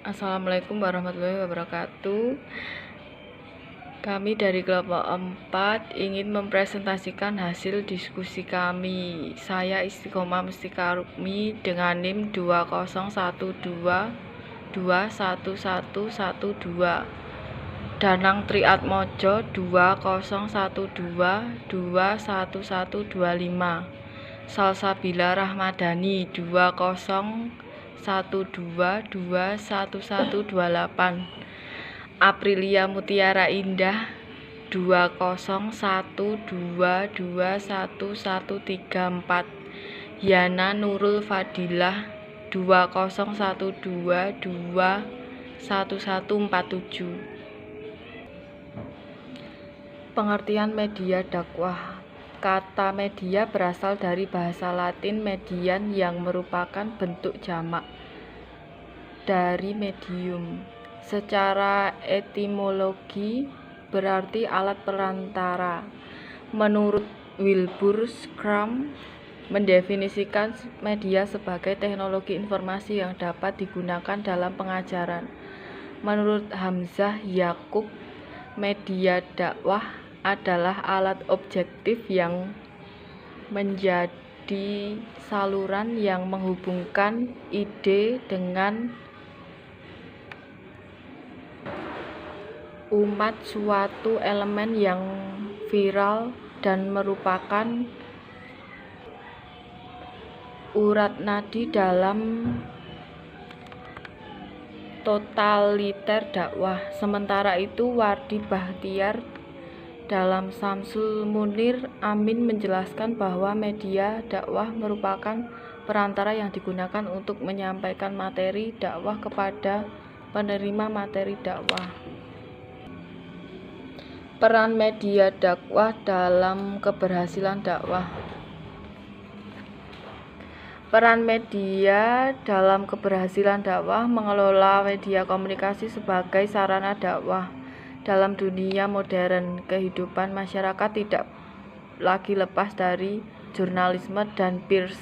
Assalamualaikum warahmatullahi wabarakatuh. Kami dari kelompok 4 ingin mempresentasikan hasil diskusi kami. Saya Istiqomah Mustika Rukmi dengan NIM 20122111112. Danang Triatmojo 2012211125. Salsabila Rahmadani 2012211128. Aprilia Mutiara Indah 2012211134. Yana Nurul Fadilah 2012211147. Pengertian media dakwah. Kata media berasal dari bahasa Latin median yang merupakan bentuk jamak dari medium. Secara etimologi berarti alat perantara. Menurut Wilbur Schramm mendefinisikan media sebagai teknologi informasi yang dapat digunakan dalam pengajaran. Menurut Hamzah Yakub, media dakwah adalah alat objektif yang menjadi saluran yang menghubungkan ide dengan umat, suatu elemen yang viral dan merupakan urat nadi dalam totaliter dakwah. Sementara itu, Wardi Bahtiar dalam Samsul Munir Amin menjelaskan bahwa media dakwah merupakan perantara yang digunakan untuk menyampaikan materi dakwah kepada penerima materi dakwah. Peran media dakwah dalam keberhasilan dakwah. Peran media dalam keberhasilan dakwah. Mengelola media komunikasi sebagai sarana dakwah. Dalam dunia modern, kehidupan masyarakat tidak lagi lepas dari jurnalisme dan pers.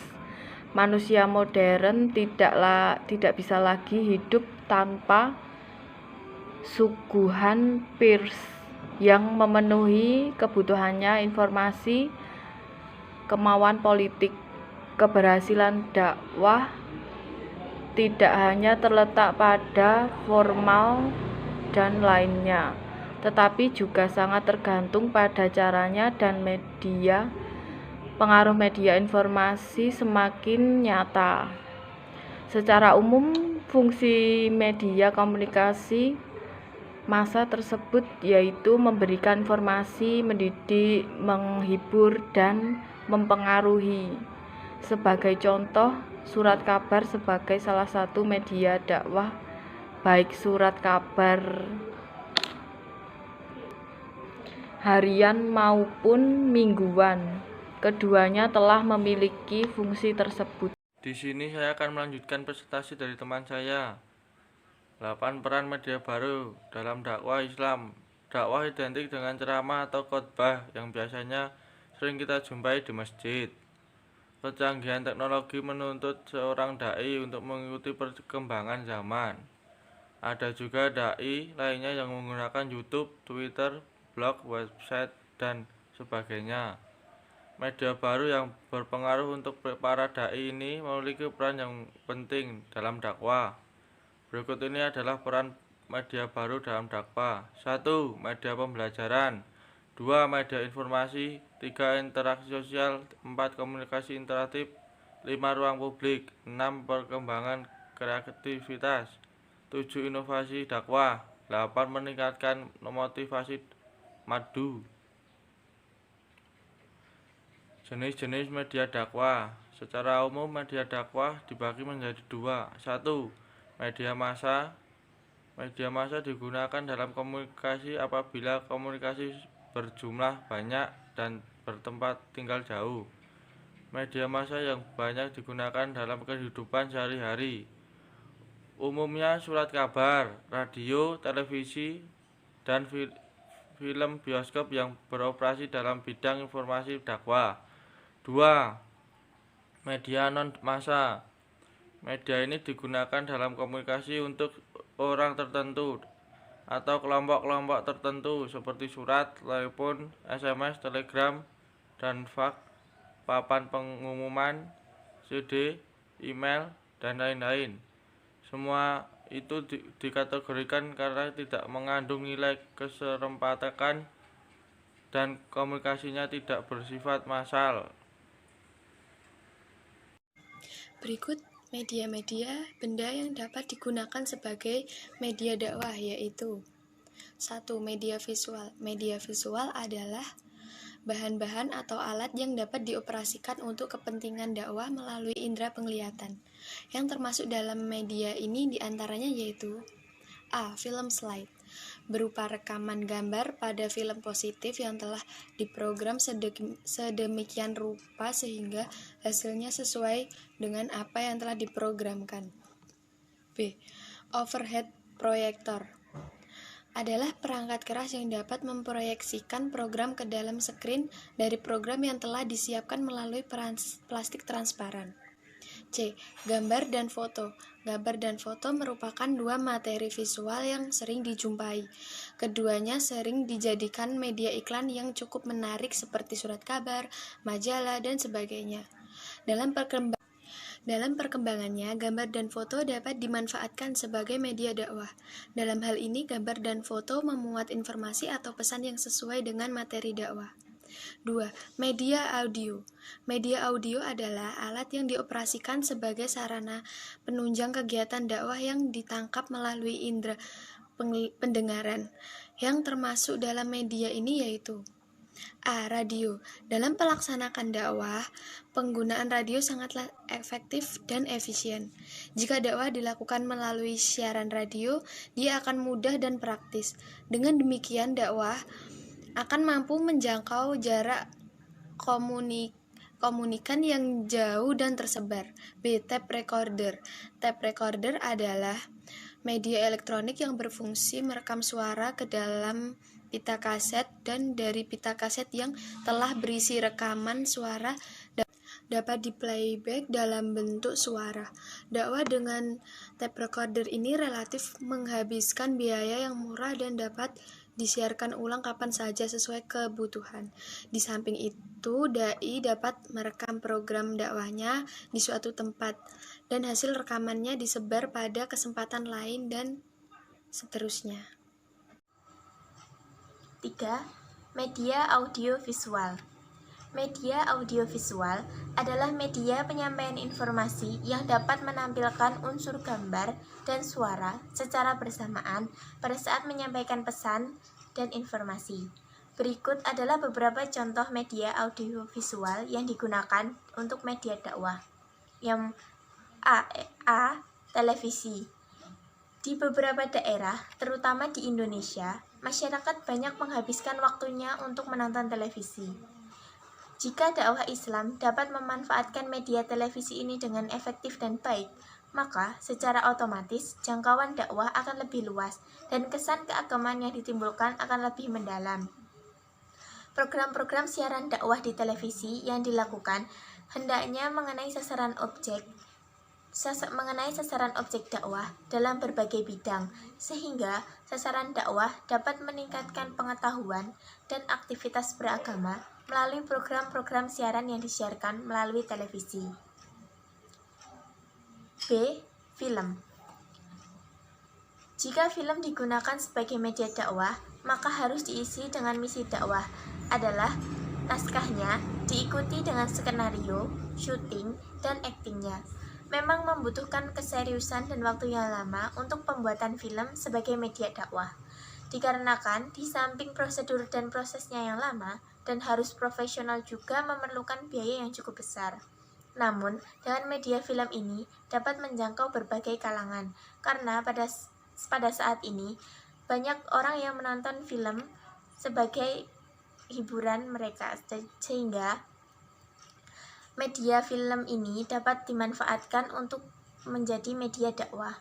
Manusia modern tidak bisa lagi hidup tanpa suguhan pers yang memenuhi kebutuhannya informasi, kemauan politik. Keberhasilan dakwah tidak hanya terletak pada formal dan lainnya, tetapi juga sangat tergantung pada caranya dan media. Pengaruh media informasi semakin nyata. Secara umum, fungsi media komunikasi massa tersebut yaitu memberikan informasi, mendidik, menghibur, dan mempengaruhi. Sebagai contoh, surat kabar sebagai salah satu media dakwah, baik surat kabar harian maupun mingguan. Keduanya telah memiliki fungsi tersebut. Di sini saya akan melanjutkan presentasi dari teman saya. 8 peran media baru dalam dakwah Islam. Dakwah identik dengan ceramah atau khotbah yang biasanya sering kita jumpai di masjid. Kecanggihan teknologi menuntut seorang dai untuk mengikuti perkembangan zaman. Ada juga dai lainnya yang menggunakan YouTube, Twitter, blog, website, dan sebagainya. Media baru yang berpengaruh untuk para dai ini memiliki peran yang penting dalam dakwah. Berikut ini adalah peran media baru dalam dakwah. 1. Media pembelajaran. 2. Media informasi. 3. Interaksi sosial. 4. Komunikasi interaktif. 5. Ruang publik. 6. Perkembangan kreativitas. 7. Inovasi dakwah. 8. Meningkatkan motivasi madu. Jenis-jenis media dakwah. Secara umum, media dakwah dibagi menjadi dua. 1. Media massa. Media massa digunakan dalam komunikasi apabila komunikasi berjumlah banyak dan bertempat tinggal jauh. Media massa yang banyak digunakan dalam kehidupan sehari-hari. Umumnya surat kabar, radio, televisi, dan film bioskop yang beroperasi dalam bidang informasi dakwah. 2. Media non-massa. Media ini digunakan dalam komunikasi untuk orang tertentu atau kelompok-kelompok tertentu seperti surat, telepon, SMS, telegram, dan fax, papan pengumuman, CD, email, dan lain-lain. Semua itu dikategorikan karena tidak mengandung nilai keserempatan dan komunikasinya tidak bersifat massal. Berikut media-media benda yang dapat digunakan sebagai media dakwah, yaitu 1. Media visual. Media visual adalah bahan-bahan atau alat yang dapat dioperasikan untuk kepentingan dakwah melalui indera penglihatan. Yang termasuk dalam media ini diantaranya yaitu A. Film slide, berupa rekaman gambar pada film positif yang telah diprogram sedemikian rupa sehingga hasilnya sesuai dengan apa yang telah diprogramkan. B. Overhead projector adalah perangkat keras yang dapat memproyeksikan program ke dalam skrin dari program yang telah disiapkan melalui plastik transparan. C. Gambar dan foto. Gambar dan foto merupakan dua materi visual yang sering dijumpai. Keduanya sering dijadikan media iklan yang cukup menarik seperti surat kabar, majalah, dan sebagainya. Dalam perkembangannya, gambar dan foto dapat dimanfaatkan sebagai media dakwah. Dalam hal ini, gambar dan foto memuat informasi atau pesan yang sesuai dengan materi dakwah. 2. Media audio. Media audio adalah alat yang dioperasikan sebagai sarana penunjang kegiatan dakwah yang ditangkap melalui indera pendengaran. Yang termasuk dalam media ini yaitu A. Radio. Dalam pelaksanakan dakwah, penggunaan radio sangatlah efektif dan efisien. Jika dakwah dilakukan melalui siaran radio, dia akan mudah dan praktis. Dengan demikian, dakwah akan mampu menjangkau jarak komunikan yang jauh dan tersebar. B. Tape recorder. Tape recorder adalah media elektronik yang berfungsi merekam suara ke dalam pita kaset, dan dari pita kaset yang telah berisi rekaman suara dapat di-playback dalam bentuk suara. Dakwah dengan tape recorder ini relatif menghabiskan biaya yang murah dan dapat disiarkan ulang kapan saja sesuai kebutuhan. Di samping itu, dai dapat merekam program dakwahnya di suatu tempat dan hasil rekamannya disebar pada kesempatan lain dan seterusnya. 3. Media audiovisual. Media audiovisual adalah media penyampaian informasi yang dapat menampilkan unsur gambar dan suara secara bersamaan pada saat menyampaikan pesan dan informasi. Berikut adalah beberapa contoh media audiovisual yang digunakan untuk media dakwah. Yang A. Televisi. Di beberapa daerah, terutama di Indonesia, masyarakat banyak menghabiskan waktunya untuk menonton televisi. Jika dakwah Islam dapat memanfaatkan media televisi ini dengan efektif dan baik, maka secara otomatis jangkauan dakwah akan lebih luas dan kesan keagamaan yang ditimbulkan akan lebih mendalam. Program-program siaran dakwah di televisi yang dilakukan hendaknya mengenai sasaran objek dakwah dalam berbagai bidang, sehingga sasaran dakwah dapat meningkatkan pengetahuan dan aktivitas beragama melalui program-program siaran yang disiarkan melalui televisi. B. Film. Jika film digunakan sebagai media dakwah, maka harus diisi dengan misi dakwah adalah naskahnya diikuti dengan skenario, syuting, dan aktingnya. Memang membutuhkan keseriusan dan waktu yang lama untuk pembuatan film sebagai media dakwah. Dikarenakan di samping prosedur dan prosesnya yang lama dan harus profesional juga memerlukan biaya yang cukup besar. Namun, dengan media film ini dapat menjangkau berbagai kalangan, karena pada saat ini banyak orang yang menonton film sebagai hiburan mereka, sehingga media film ini dapat dimanfaatkan untuk menjadi media dakwah.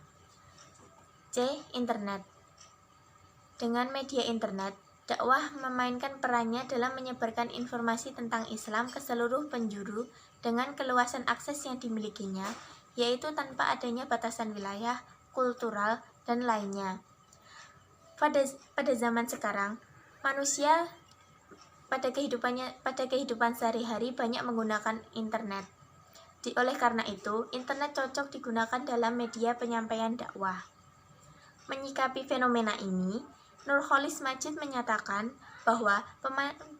C. Internet. Dengan media internet, dakwah memainkan perannya dalam menyebarkan informasi tentang Islam ke seluruh penjuru dengan keluasan akses yang dimilikinya, yaitu tanpa adanya batasan wilayah, kultural, dan lainnya. Pada zaman sekarang, manusia pada kehidupan sehari-hari banyak menggunakan internet. Oleh karena itu, internet cocok digunakan dalam media penyampaian dakwah. Menyikapi fenomena ini, Nurholis Majid menyatakan bahwa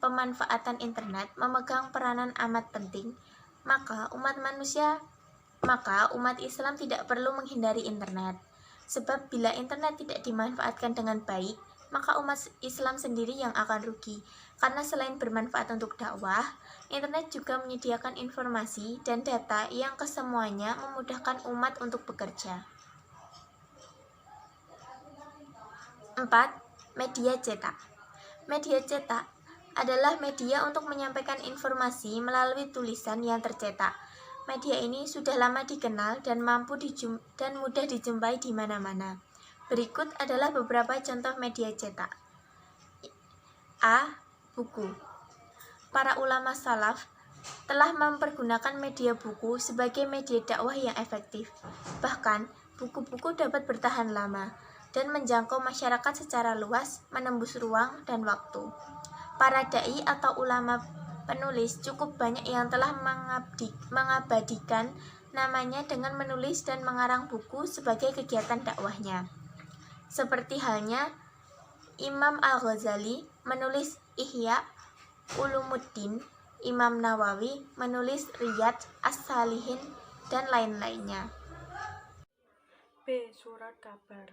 pemanfaatan internet memegang peranan amat penting, maka umat Islam tidak perlu menghindari internet. Sebab bila internet tidak dimanfaatkan dengan baik, maka umat Islam sendiri yang akan rugi. Karena selain bermanfaat untuk dakwah, internet juga menyediakan informasi dan data yang kesemuanya memudahkan umat untuk bekerja. 4. Media cetak. Media cetak adalah media untuk menyampaikan informasi melalui tulisan yang tercetak. Media ini sudah lama dikenal dan mudah dijumpai di mana-mana. Berikut adalah beberapa contoh media cetak. A. Buku. Para ulama salaf telah mempergunakan media buku sebagai media dakwah yang efektif. Bahkan, buku-buku dapat bertahan lama dan menjangkau masyarakat secara luas, menembus ruang dan waktu. Para dai atau ulama penulis cukup banyak yang telah mengabadikan namanya dengan menulis dan mengarang buku sebagai kegiatan dakwahnya. Seperti halnya Imam Al-Ghazali menulis Ihya Ulumuddin, Imam Nawawi menulis Riyadh As-Salihin, dan lain-lainnya. B. Surat kabar.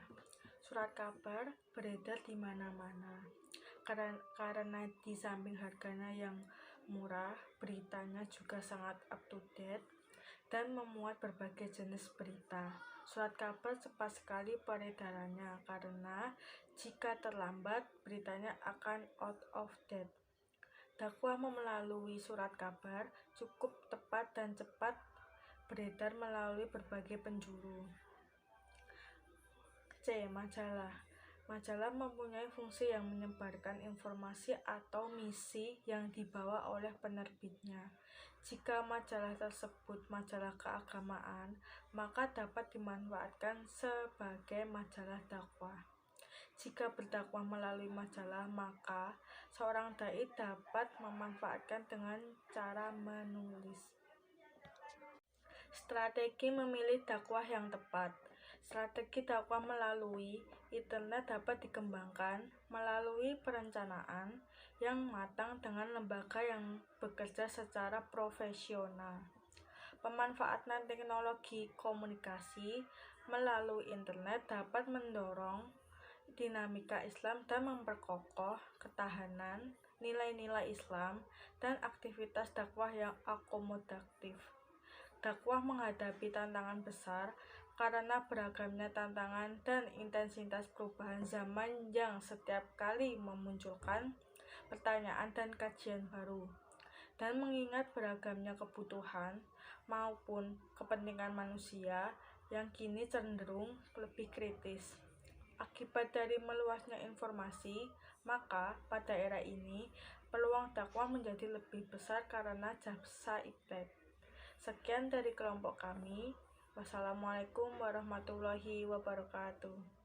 Surat kabar beredar di mana-mana. Karena di samping harganya yang murah, beritanya juga sangat up to date dan memuat berbagai jenis berita. Surat kabar cepat sekali peredarannya karena jika terlambat, beritanya akan out of date. Dakwah melalui surat kabar cukup tepat dan cepat beredar melalui berbagai penjuru. C. Majalah. Majalah mempunyai fungsi yang menyebarkan informasi atau misi yang dibawa oleh penerbitnya. Jika majalah tersebut majalah keagamaan, maka dapat dimanfaatkan sebagai majalah dakwah. Jika berdakwah melalui majalah, maka seorang dai dapat memanfaatkan dengan cara menulis. Strategi memilih dakwah yang tepat. Strategi dakwah melalui internet dapat dikembangkan melalui perencanaan yang matang dengan lembaga yang bekerja secara profesional. Pemanfaatan teknologi komunikasi melalui internet dapat mendorong dinamika Islam dan memperkokoh ketahanan nilai-nilai Islam dan aktivitas dakwah yang akomodatif. Dakwah menghadapi tantangan besar karena beragamnya tantangan dan intensitas perubahan zaman yang setiap kali memunculkan pertanyaan dan kajian baru. Dan mengingat beragamnya kebutuhan maupun kepentingan manusia yang kini cenderung lebih kritis. Akibat dari meluasnya informasi, maka pada era ini peluang dakwah menjadi lebih besar karena jasa ibtad. Sekian dari kelompok kami. Wassalamualaikum warahmatullahi wabarakatuh.